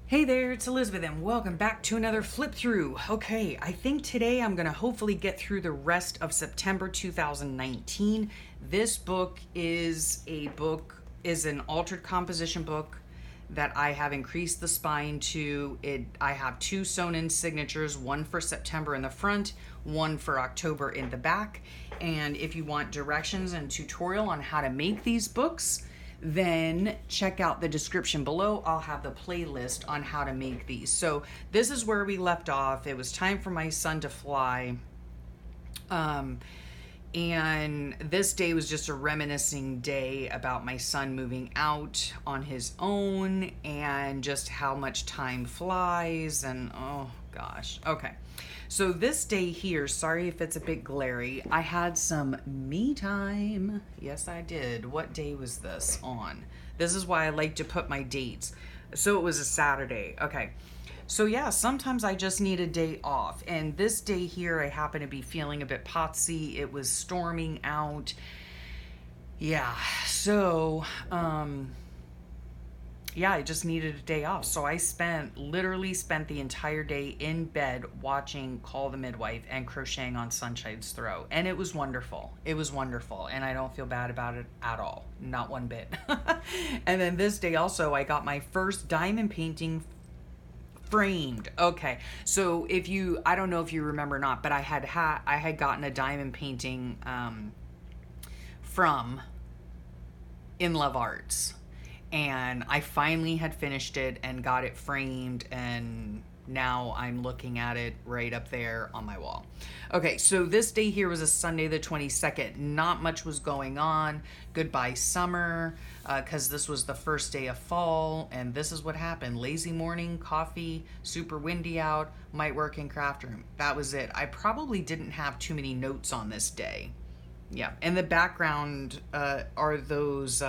Hey there, it's Elizabeth, and welcome back to another flip through. Okay, I think today I'm going to hopefully get through the rest of September 2019. This book is an altered composition book that I have increased the spine to. I have two sewn in signatures, one for September in the front, one for October in the back. And if you want directions and tutorial on how to make these books, then check out the description below. I'll have the playlist on how to make these. So this is where we left off. It was time for my son to fly. And this day was just a reminiscing day about my son moving out on his own and just how much time flies. And oh gosh. Okay. So this day here, sorry if it's a bit glary, I had some me time. Yes, I did. What day was this on? This is why I like to put my dates. So it was a Saturday. Okay. So yeah, sometimes I just need a day off. And this day here, I happen to be feeling a bit potsy. It was storming out. Yeah. So, yeah, I just needed a day off. So I literally spent the entire day in bed watching Call the Midwife and crocheting on Sunshine's Throw. And it was wonderful. It was wonderful. And I don't feel bad about it at all. Not one bit. And then this day also, I got my first diamond painting framed. Okay. So I don't know if you remember or not, but I had gotten a diamond painting from In Love Arts. And I finally had finished it and got it framed, and now I'm looking at it right up there on my wall. Okay, so this day here was a Sunday the 22nd. Not much was going on. Goodbye summer, because this was the first day of fall, and this is what happened. Lazy morning, coffee, super windy out, might work in craft room. That was it. I probably didn't have too many notes on this day. Yeah, in the background are those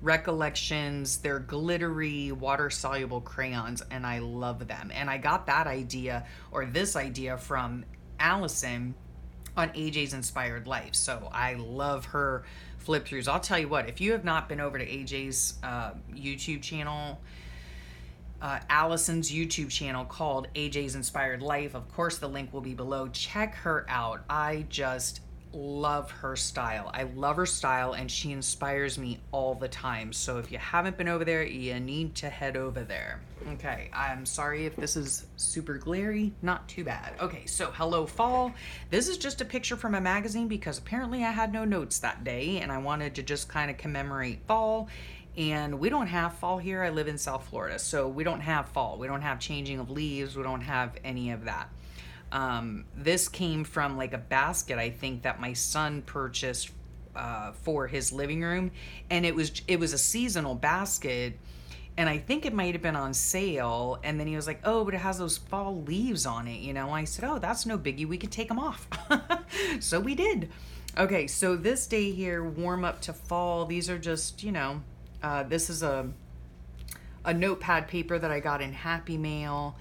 recollections. They're glittery, water-soluble crayons, and I love them. And I got this idea from Allison on AJ's Inspired Life. So I love her flip-throughs. I'll tell you what, if you have not been over to AJ's YouTube channel, Allison's YouTube channel called AJ's Inspired Life, of course the link will be below. Check her out. I just love her style. I love her style, and she inspires me all the time. So if you haven't been over there, you need to head over there. Okay, I'm sorry if this is super glary. Not too bad. Okay, so hello fall. This is just a picture from a magazine because apparently I had no notes that day, and I wanted to just kind of commemorate fall. And we don't have fall here. I live in South Florida, so we don't have fall. We don't have changing of leaves. We don't have any of that. This came from like a basket, I think, that my son purchased for his living room, and it was a seasonal basket, and I think it might have been on sale. And then he was like, "Oh, but it has those fall leaves on it, you know." I said, "Oh, that's no biggie. We could take them off." So we did. Okay, so this day here, warm up to fall. These are just, this is a notepad paper that I got in Happy Mail.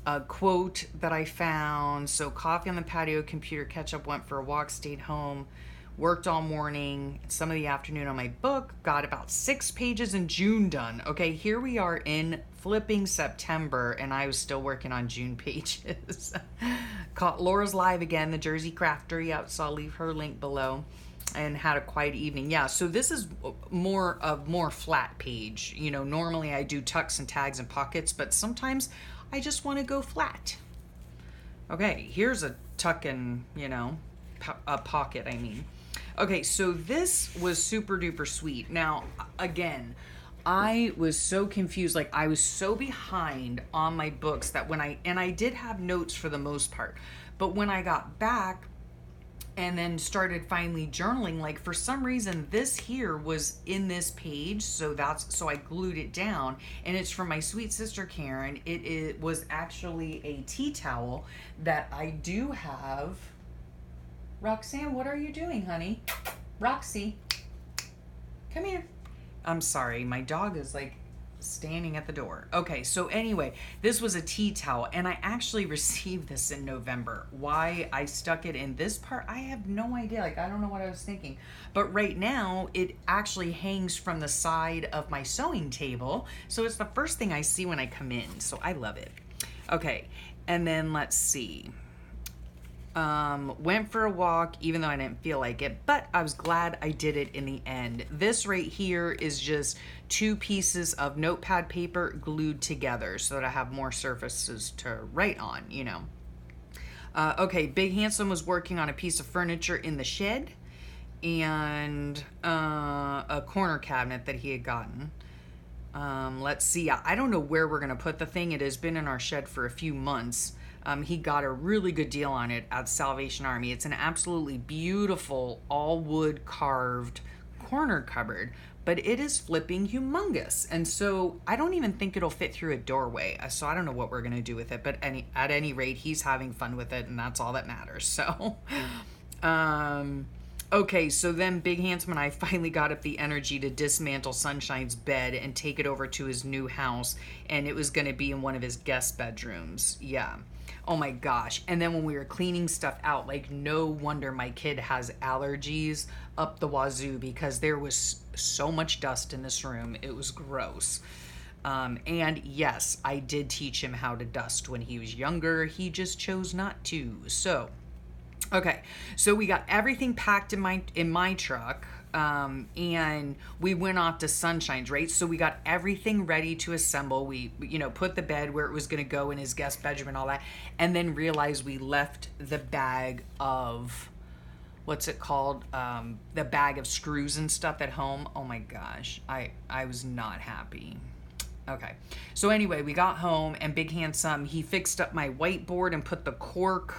A quote that I found. So coffee on the patio, computer catch up, went for a walk, stayed home, worked all morning, some of the afternoon on my book, got about 6 pages in June done. Okay, here we are in flipping September, and I was still working on June pages. Caught Laura's live again, the Jersey Craftery out, so I'll leave her link below. And had a quiet evening. Yeah, so this is more flat page. Normally I do tucks and tags and pockets, but sometimes I just want to go flat. Okay, here's a tuck and, a pocket, I mean. Okay, so this was super duper sweet. Now, again, I was so confused. Like, I was so behind on my books that I did have notes for the most part, but when I got back and then started finally journaling, like for some reason this here was in this page, so I glued it down, and it's from my sweet sister Karen. It was actually a tea towel that I do have. Roxanne, what are you doing, honey? Roxy, come here. I'm sorry, my dog is like standing at the door. Okay, so anyway, this was a tea towel, and I actually received this in November. Why I stuck it in this part, I have no idea. Like, I don't know what I was thinking. But right now, it actually hangs from the side of my sewing table. So it's the first thing I see when I come in. So I love it. Okay, and then let's see. Went for a walk even though I didn't feel like it, but I was glad I did it in the end. This right here is just 2 pieces of notepad paper glued together so that I have more surfaces to write on, you know. Okay, Big Handsome was working on a piece of furniture in the shed and a corner cabinet that he had gotten. Let's see, I don't know where we're gonna put the thing. It has been in our shed for a few months. He got a really good deal on it at Salvation Army. It's an absolutely beautiful all wood carved corner cupboard, but it is flipping humongous. And so I don't even think it'll fit through a doorway. So I don't know what we're going to do with it, but at any rate, he's having fun with it, and that's all that matters. So, okay, so then Big Handsome and I finally got up the energy to dismantle Sunshine's bed and take it over to his new house, and it was going to be in one of his guest bedrooms. Yeah. Oh my gosh. And then when we were cleaning stuff out, like, no wonder my kid has allergies up the wazoo because there was so much dust in this room. It was gross. And yes, I did teach him how to dust when he was younger. He just chose not to. So, okay. So we got everything packed in my truck. And we went off to Sunshine's, right? So we got everything ready to assemble. We, put the bed where it was going to go in his guest bedroom and all that. And then realized we left the bag of, what's it called? The bag of screws and stuff at home. Oh my gosh. I was not happy. Okay. So anyway, we got home and Big Handsome, he fixed up my whiteboard and put the cork,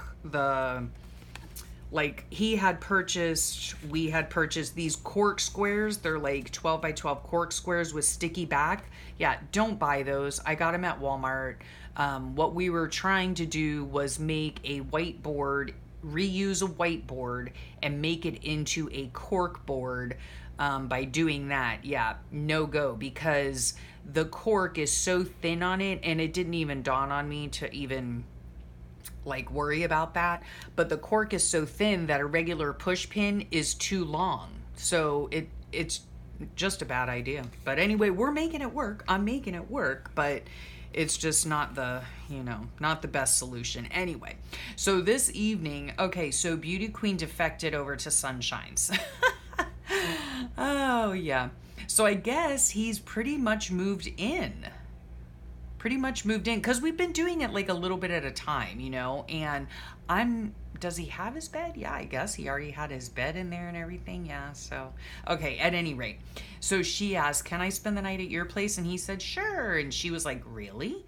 we had purchased these cork squares. They're like 12 by 12 cork squares with sticky back. Yeah, don't buy those. I got them at Walmart. What we were trying to do was make a whiteboard, reuse a whiteboard and make it into a cork board. By doing that, yeah, no go, because the cork is so thin on it, and it didn't even dawn on me to even worry about that, but the cork is so thin that a regular push pin is too long, so it's just a bad idea. But anyway, we're making it work. I'm making it work, but it's just not the best solution. Anyway, so this evening, okay, so Beauty Queen defected over to Sunshine's. Oh yeah, so I guess he's pretty much moved in because we've been doing it like a little bit at a time, and does he have his bed? Yeah, I guess he already had his bed in there and everything. Yeah, so okay, at any rate, so she asked, can I spend the night at your place? And he said sure, and she was like, really?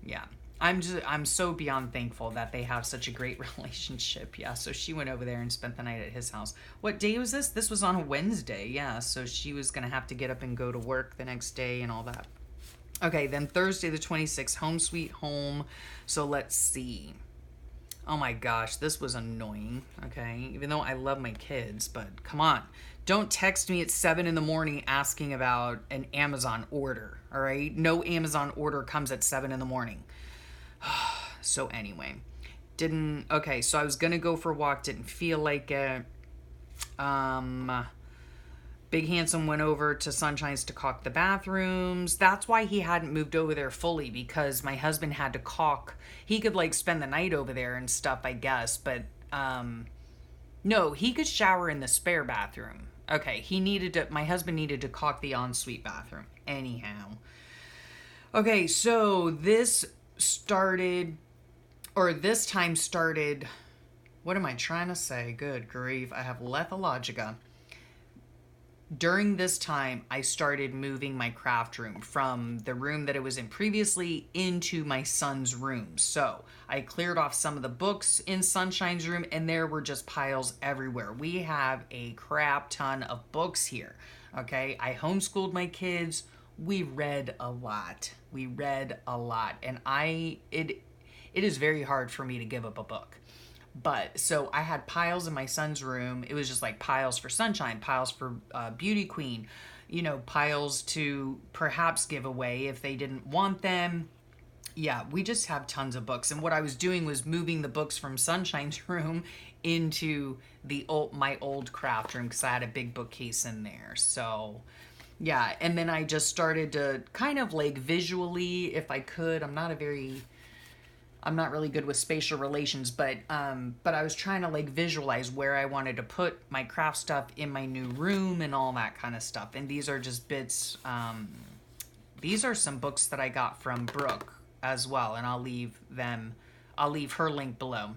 Yeah, I'm so beyond thankful that they have such a great relationship. Yeah, so she went over there and spent the night at his house. What day was this? This was on a Wednesday. Yeah, so she was gonna have to get up and go to work the next day and all that. Okay, then Thursday the 26th, home sweet home. So let's see. Oh my gosh, this was annoying, okay? Even though I love my kids, but come on. Don't text me at 7 in the morning asking about an Amazon order, all right? No Amazon order comes at 7 in the morning. So anyway, okay, so I was gonna go for a walk, didn't feel like it. Big Handsome went over to Sunshine's to caulk the bathrooms. That's why he hadn't moved over there fully, because my husband had to caulk. He could spend the night over there and stuff, I guess, but no, he could shower in the spare bathroom. Okay, my husband needed to caulk the ensuite bathroom. Anyhow. Okay, so this time started, what am I trying to say? Good grief, I have lethologica. During this time, I started moving my craft room from the room that it was in previously into my son's room. So I cleared off some of the books in Sunshine's room, and there were just piles everywhere. We have a crap ton of books here. Okay, I homeschooled my kids. We read a lot. And it is very hard for me to give up a book. But so I had piles in my son's room. It was just like piles for Sunshine, piles for Beauty Queen, piles to perhaps give away if they didn't want them. Yeah, we just have tons of books. And what I was doing was moving the books from Sunshine's room into my old craft room because I had a big bookcase in there. So, yeah, and then I just started to kind of like visually, if I could. I'm not really good with spatial relations, but I was trying to like visualize where I wanted to put my craft stuff in my new room and all that kind of stuff. And these are just bits. These are some books that I got from Brooke as well, and I'll leave her link below.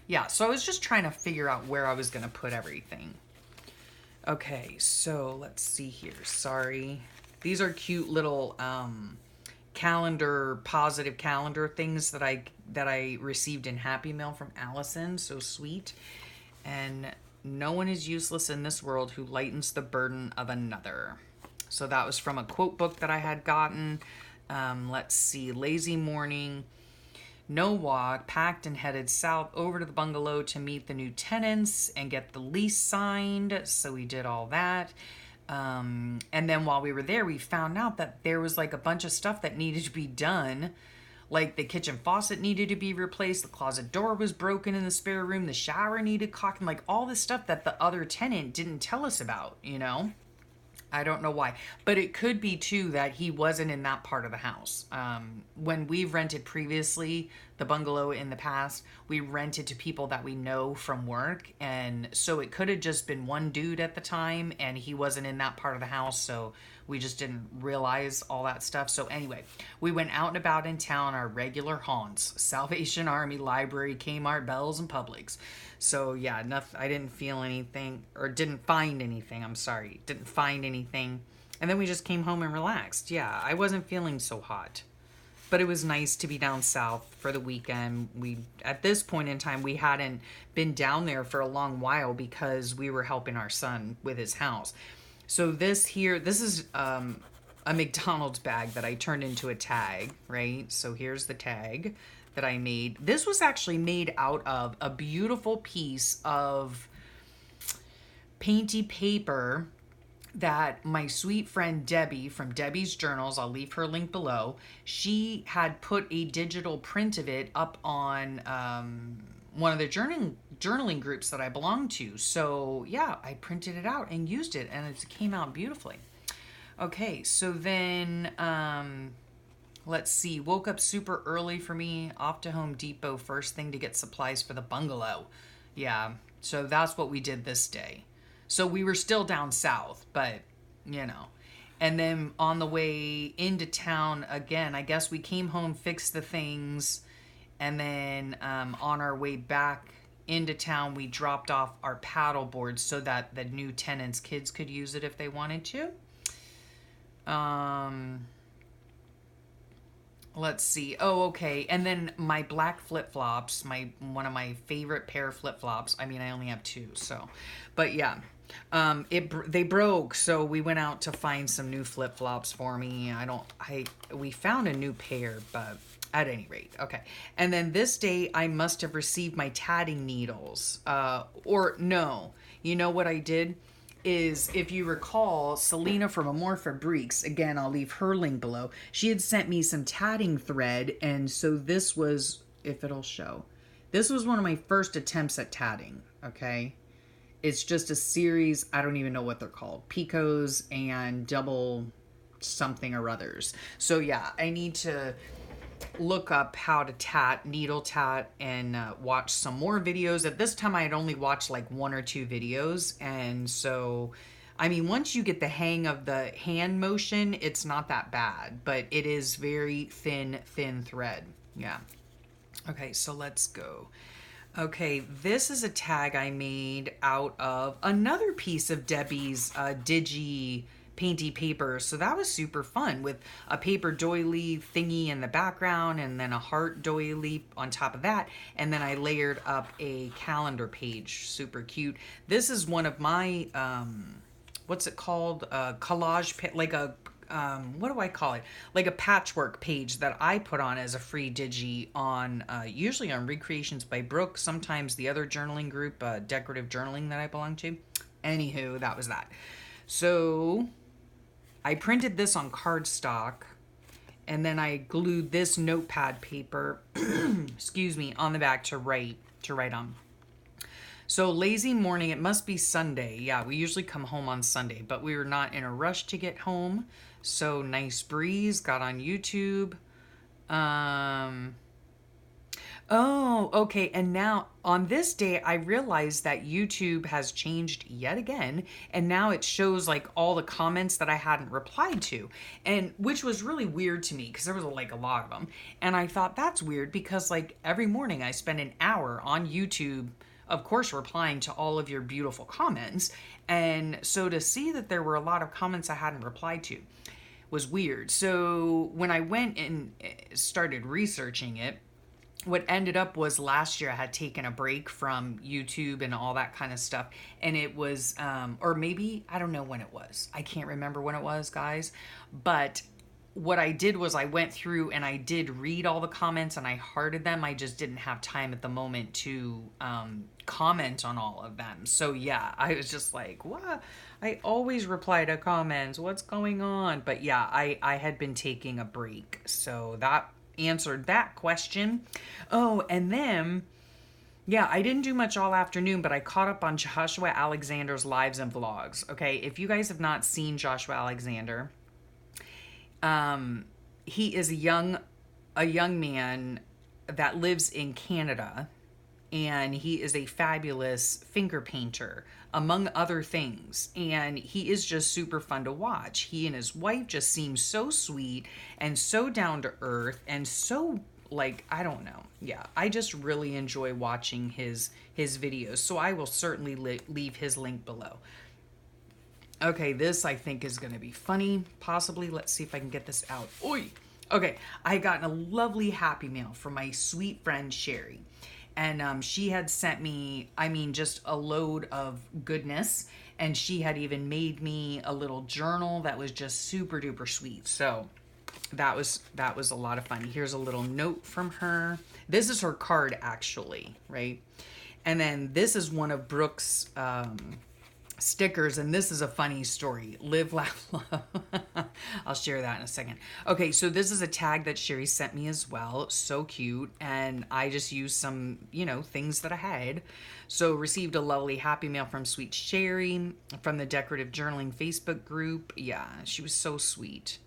Yeah, so I was just trying to figure out where I was going to put everything. Okay, so let's see here. Sorry. These are cute little positive calendar things that I received in Happy Mail from Allison. So sweet. And no one is useless in this world who lightens the burden of another. So that was from a quote book that I had gotten. Let's see. Lazy morning. No walk, packed and headed south over to the bungalow to meet the new tenants and get the lease signed. So we did all that. And then while we were there, we found out that there was like a bunch of stuff that needed to be done. Like the kitchen faucet needed to be replaced. The closet door was broken in the spare room. The shower needed caulking. Like all this stuff that the other tenant didn't tell us about, I don't know why, but it could be too that he wasn't in that part of the house. When we've rented previously, the bungalow in the past, we rented to people that we know from work. And so it could have just been one dude at the time and he wasn't in that part of the house. So we just didn't realize all that stuff. So anyway, we went out and about in town, our regular haunts, Salvation Army, Library, Kmart, Bells, and Publix. So yeah, I didn't feel anything, or didn't find anything. I'm sorry, didn't find anything. And then we just came home and relaxed. Yeah, I wasn't feeling so hot. But it was nice to be down south for the weekend. At this point in time, we hadn't been down there for a long while because we were helping our son with his house. So this is a McDonald's bag that I turned into a tag, right? So here's the tag that I made. This was actually made out of a beautiful piece of painty paper that my sweet friend Debbie from Debbie's Journals, I'll leave her link below, she had put a digital print of it up on one of the journaling groups that I belong to. So yeah, I printed it out and used it, and it came out beautifully. Okay, so then let's see. Woke up super early for me, off to Home Depot first thing to get supplies for the bungalow. Yeah, so that's what we did this day. So we were still down south, but And then on the way into town again, I guess we came home, fixed the things, and then on our way back into town, we dropped off our paddle boards so that the new tenants' kids could use it if they wanted to. Let's see. Oh, okay. And then my black flip-flops, one of my favorite pair of flip-flops. I mean, I only have two, so. But yeah, they broke, so we went out to find some new flip-flops for me. We found a new pair, but at any rate, okay. And then this day, I must have received my tatting needles. Or no, you know what I did? Is, if you recall, Selena from Amore Fabriques, again, I'll leave her link below, she had sent me some tatting thread, and so this was, if it'll show, this was one of my first attempts at tatting, okay? It's just a series, I don't even know what they're called, picots and double something or others. So yeah, I need to look up how to needle tat, and watch some more videos. At this time, I had only watched like one or two videos, and so, I mean, once you get the hang of the hand motion, it's not that bad, but it is very thin thread. Yeah. Okay, so let's go. Okay, this is a tag I made out of another piece of Debbie's digi painty paper. So that was super fun, with a paper doily thingy in the background and then a heart doily on top of that. And then I layered up a calendar page. Super cute. This is one of my, what's it called? Collage, like a, what do I call it? Like a patchwork page that I put on as a free digi on, usually on Recreations by Brooke, sometimes the other journaling group, Decorative Journaling that I belong to. Anywho, that was that. So I printed this on cardstock, and then I glued this notepad paper, excuse me, on the back to write on. So lazy morning, it must be Sunday. Yeah, we usually come home on Sunday, but we were not in a rush to get home. So nice breeze, got on YouTube. Oh, okay. And now on this day, I realized that YouTube has changed yet again. And now it shows like all the comments that I hadn't replied to. And which was really weird to me because there was like a lot of them. And I thought that's weird because like every morning I spend an hour on YouTube, of course, replying to all of your beautiful comments. And so to see that there were a lot of comments I hadn't replied to was weird. So when I went and started researching it, what ended up was last year I had taken a break from YouTube and all that kind of stuff. And it was, or maybe, I don't know when it was. I can't remember when it was, guys. But what I did was I went through and I did read all the comments and I hearted them. I just didn't have time at the moment to comment on all of them. So yeah, I was just like, what? I always reply to comments. What's going on? But yeah, I had been taking a break. So that answered that question. Oh, and then, yeah, I didn't do much all afternoon, but I caught up on Joshua Alexander's lives and vlogs. Okay, if you guys have not seen Joshua Alexander, he is a young man that lives in Canada, and he is a fabulous finger painter, among other things. And he is just super fun to watch. He and his wife just seem so sweet and so down to earth and so like, I don't know. Yeah, I just really enjoy watching his videos. So I will certainly leave his link below. Okay, this I think is going to be funny, possibly. Let's see if I can get this out. Oi! Okay, I got a lovely Happy Mail from my sweet friend Sherry. And she had sent me, I mean, just a load of goodness. And she had even made me a little journal that was just super duper sweet. So that was a lot of fun. Here's a little note from her. This is her card, actually, right? And then this is one of Brooke's stickers, and this is a funny story. Live, laugh, love. I'll share that in a second. Okay, so this is a tag that Sherry sent me as well. So cute. And I just used some, things that I had. So received a lovely Happy Mail from Sweet Sherry from the Decorative Journaling Facebook group. Yeah, she was so sweet.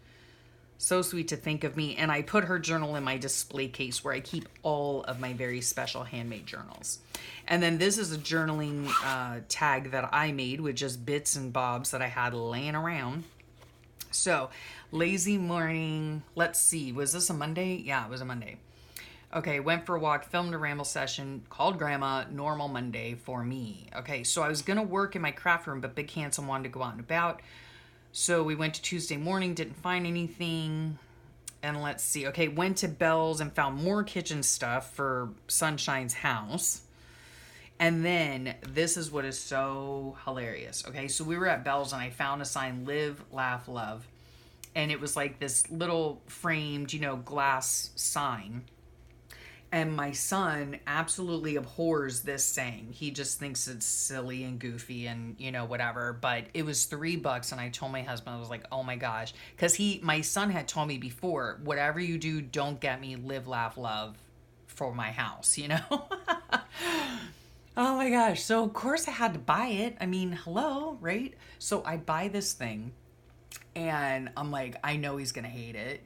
So sweet to think of me. And I put her journal in my display case where I keep all of my very special handmade journals. And then this is a journaling tag that I made with just bits and bobs that I had laying around. So, lazy morning. Let's see. Was this a Monday? Yeah, it was a Monday. Okay, went for a walk, filmed a ramble session, called Grandma, normal Monday for me. Okay, so I was going to work in my craft room, but Big Handsome wanted to go out and about. So we went to Tuesday morning, didn't find anything. And let's see. Okay, went to Bell's and found more kitchen stuff for Sunshine's house. And then this is what is so hilarious. Okay, so we were at Bell's and I found a sign, Live, Laugh, Love. And it was like this little framed, glass sign. And my son absolutely abhors this saying. He just thinks it's silly and goofy and, whatever. But it was $3 and I told my husband, I was like, oh my gosh. Because my son had told me before, whatever you do, don't get me Live, Laugh, Love for my house, Oh my gosh. So of course I had to buy it. I mean, hello, right? So I buy this thing and I'm like, I know he's going to hate it,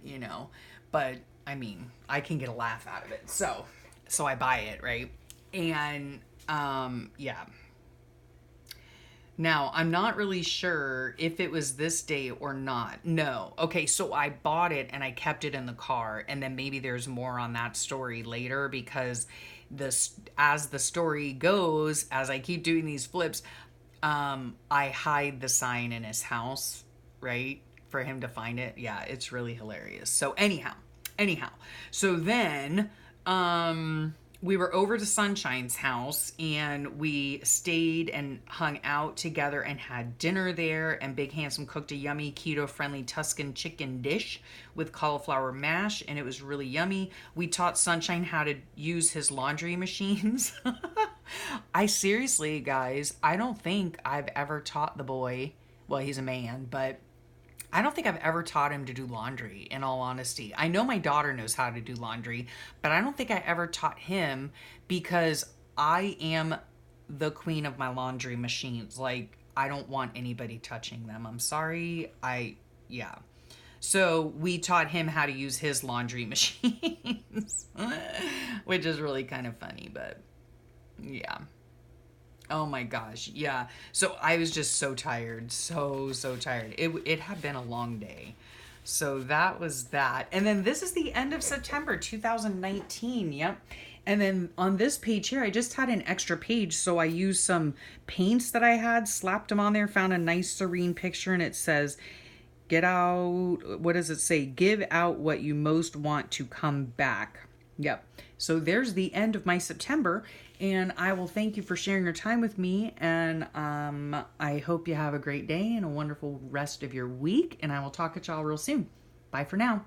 but I mean, I can get a laugh out of it. So I buy it, right? And, yeah. Now, I'm not really sure if it was this day or not. No. Okay, so I bought it and I kept it in the car. And then maybe there's more on that story later because as the story goes, as I keep doing these flips, I hide the sign in his house, right? For him to find it. Yeah, it's really hilarious. So anyhow, so then we were over to Sunshine's house and we stayed and hung out together and had dinner there, and Big Handsome cooked a yummy keto-friendly Tuscan chicken dish with cauliflower mash, and it was really yummy. We taught Sunshine how to use his laundry machines. I seriously, guys, I don't think I've ever taught the boy Well, he's a man, but I don't think I've ever taught him to do laundry, in all honesty. I know my daughter knows how to do laundry, but I don't think I ever taught him because I am the queen of my laundry machines. Like, I don't want anybody touching them. I'm sorry. Yeah. So we taught him how to use his laundry machines, which is really kind of funny, but yeah. Oh my gosh. Yeah. So I was just so tired. So tired. It had been a long day. So that was that. And then this is the end of September 2019. Yep. And then on this page here, I just had an extra page. So I used some paints that I had, slapped them on there, found a nice serene picture, and it says, get out, what does it say? Give out what you most want to come back. Yep. So there's the end of my September, and I will thank you for sharing your time with me. And I hope you have a great day and a wonderful rest of your week. And I will talk at y'all real soon. Bye for now.